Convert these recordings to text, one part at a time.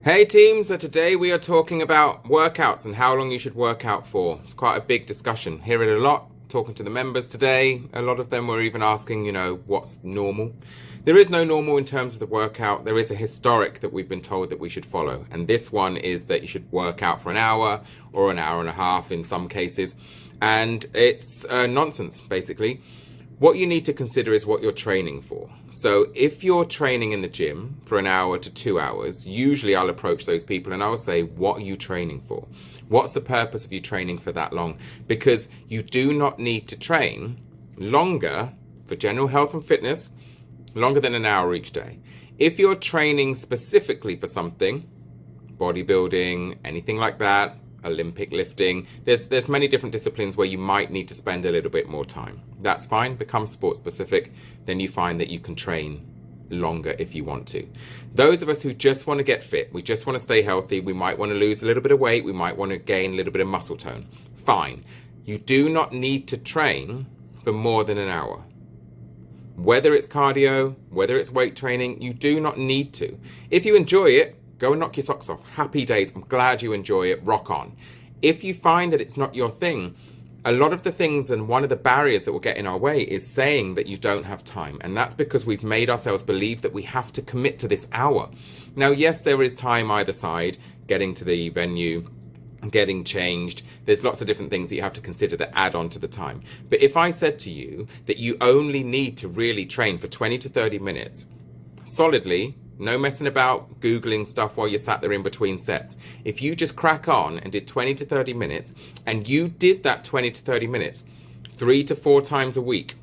Hey team, so today we are talking about workouts and how long you should work out for. It's quite a big discussion. Hear it a lot, talking to the members today. A lot of them were even asking, what's normal? There is no normal in terms of the workout. There is a historic that we've been told that we should follow. And this one is that you should work out for an hour or an hour and a half in some cases. And it's nonsense, basically. What you need to consider is what you're training for. So if you're training in the gym for an hour to 2 hours, usually I'll approach those people and I'll say, what are you training for? What's the purpose of you training for that long? Because you do not need to train longer for general health and fitness, longer than an hour each day. If you're training specifically for something, bodybuilding, anything like that, Olympic lifting, there's many different disciplines where you might need to spend a little bit more time. That's fine, become sport specific, then you find that you can train longer if you want to. Those of us who just want to get fit, we just want to stay healthy, we might want to lose a little bit of weight, we might want to gain a little bit of muscle tone, fine. You do not need to train for more than an hour. Whether it's cardio, whether it's weight training, you do not need to. If you enjoy it, go and knock your socks off. Happy days. I'm glad you enjoy it. Rock on. If you find that it's not your thing, a lot of the things and one of the barriers that will get in our way is saying that you don't have time. And that's because we've made ourselves believe that we have to commit to this hour. Now, yes, there is time either side, getting to the venue, getting changed. There's lots of different things that you have to consider that add on to the time. But if I said to you that you only need to really train for 20 to 30 minutes solidly, no messing about Googling stuff while you're sat there in between sets. If you just crack on and did 20 to 30 minutes, and you did that 20 to 30 minutes 3 to 4 times a week,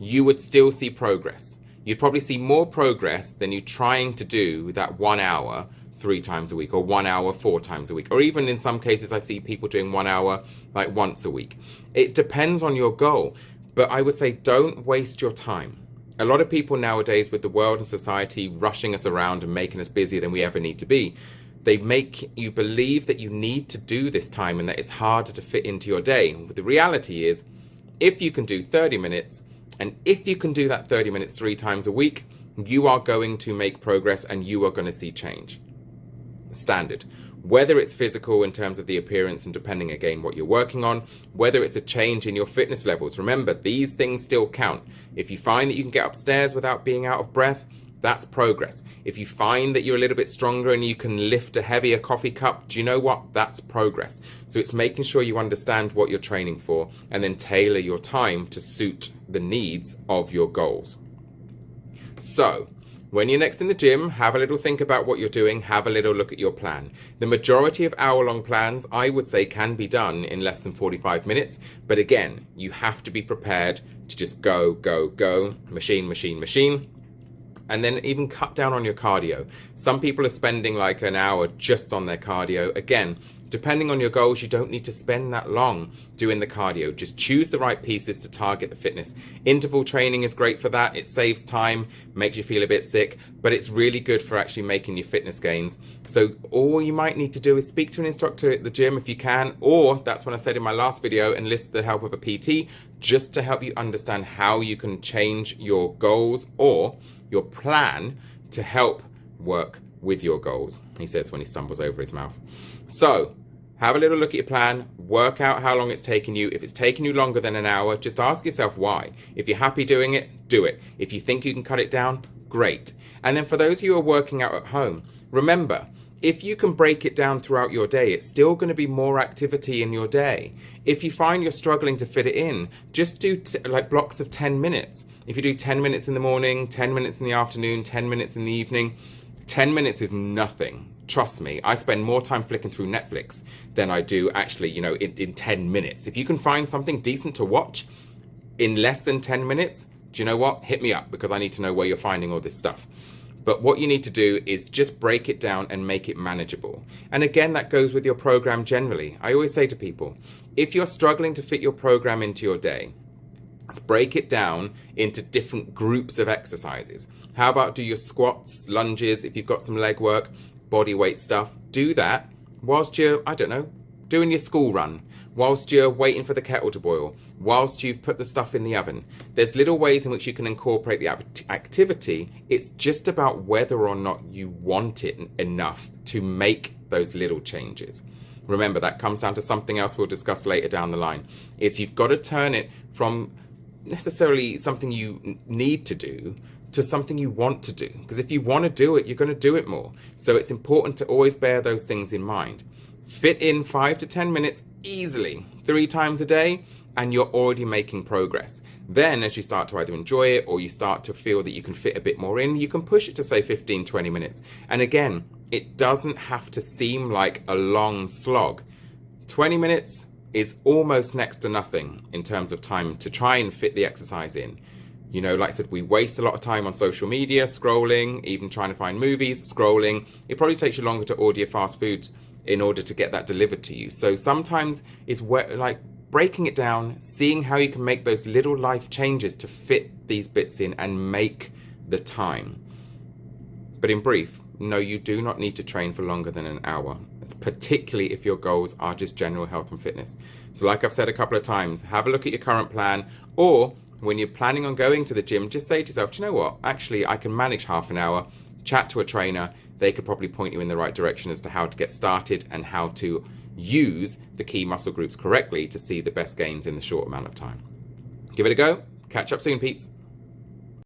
you would still see progress. You'd probably see more progress than you trying to do that 1 hour 3 times a week, or 1 hour 4 times a week, or even in some cases I see people doing 1 hour like once a week. It depends on your goal, but I would say don't waste your time. A lot of people nowadays, with the world and society rushing us around and making us busier than we ever need to be, they make you believe that you need to do this time and that it's harder to fit into your day. But the reality is, if you can do 30 minutes, and if you can do that 30 minutes 3 times a week, you are going to make progress and you are going to see change. Standard. Whether it's physical in terms of the appearance and depending again what you're working on, whether it's a change in your fitness levels. Remember, these things still count. If you find that you can get upstairs without being out of breath, that's progress. If you find that you're a little bit stronger and you can lift a heavier coffee cup, do you know what? That's progress. So it's making sure you understand what you're training for and then tailor your time to suit the needs of your goals. So, when you're next in the gym, have a little think about what you're doing, have a little look at your plan. The majority of hour-long plans, I would say, can be done in less than 45 minutes. But again, you have to be prepared to just go, go, go, machine, machine, machine. And then even cut down on your cardio. Some people are spending like an hour just on their cardio. Again, depending on your goals, you don't need to spend that long doing the cardio. Just choose the right pieces to target the fitness. Interval training is great for that. It saves time, makes you feel a bit sick, but it's really good for actually making your fitness gains. So all you might need to do is speak to an instructor at the gym if you can, or that's what I said in my last video, enlist the help of a PT just to help you understand how you can change your goals or your plan to help work with your goals, he says when he stumbles over his mouth. So have a little look at your plan, work out how long it's taking you. If it's taking you longer than an hour, just ask yourself why. If you're happy doing it, do it. If you think you can cut it down, great. And then for those of you who are working out at home, remember, if you can break it down throughout your day, it's still going to be more activity in your day. If you find you're struggling to fit it in, just do like blocks of 10 minutes. If you do 10 minutes in the morning, 10 minutes in the afternoon, 10 minutes in the evening, 10 minutes is nothing. Trust me, I spend more time flicking through Netflix than I do actually, in 10 minutes. If you can find something decent to watch in less than 10 minutes, do you know what? Hit me up because I need to know where you're finding all this stuff. But what you need to do is just break it down and make it manageable. And again, that goes with your program generally. I always say to people, if you're struggling to fit your program into your day, let's break it down into different groups of exercises. How about do your squats, lunges, if you've got some leg work, body weight stuff, do that whilst you're, doing your school run, whilst you're waiting for the kettle to boil, whilst you've put the stuff in the oven. There's little ways in which you can incorporate the activity. It's just about whether or not you want it enough to make those little changes. Remember, that comes down to something else we'll discuss later down the line. Is you've got to turn it from necessarily something you need to do to something you want to do. Because if you want to do it, you're going to do it more. So it's important to always bear those things in mind. Fit in 5 to 10 minutes easily 3 times a day, and you're already making progress. Then as you start to either enjoy it or you start to feel that you can fit a bit more in, you can push it to say 15, 20 minutes. And again, it doesn't have to seem like a long slog. 20 minutes is almost next to nothing in terms of time to try and fit the exercise in. You know, like I said, we waste a lot of time on social media, scrolling, even trying to find movies, scrolling. It probably takes you longer to order your fast food in order to get that delivered to you. So sometimes it's like breaking it down, seeing how you can make those little life changes to fit these bits in and make the time. But in brief, no, you do not need to train for longer than an hour, particularly if your goals are just general health and fitness. So like I've said a couple of times, have a look at your current plan, or when you're planning on going to the gym, just say to yourself, do you know what, actually I can manage half an hour, chat to a trainer, they could probably point you in the right direction as to how to get started and how to use the key muscle groups correctly to see the best gains in the short amount of time. Give it a go. Catch up soon, peeps.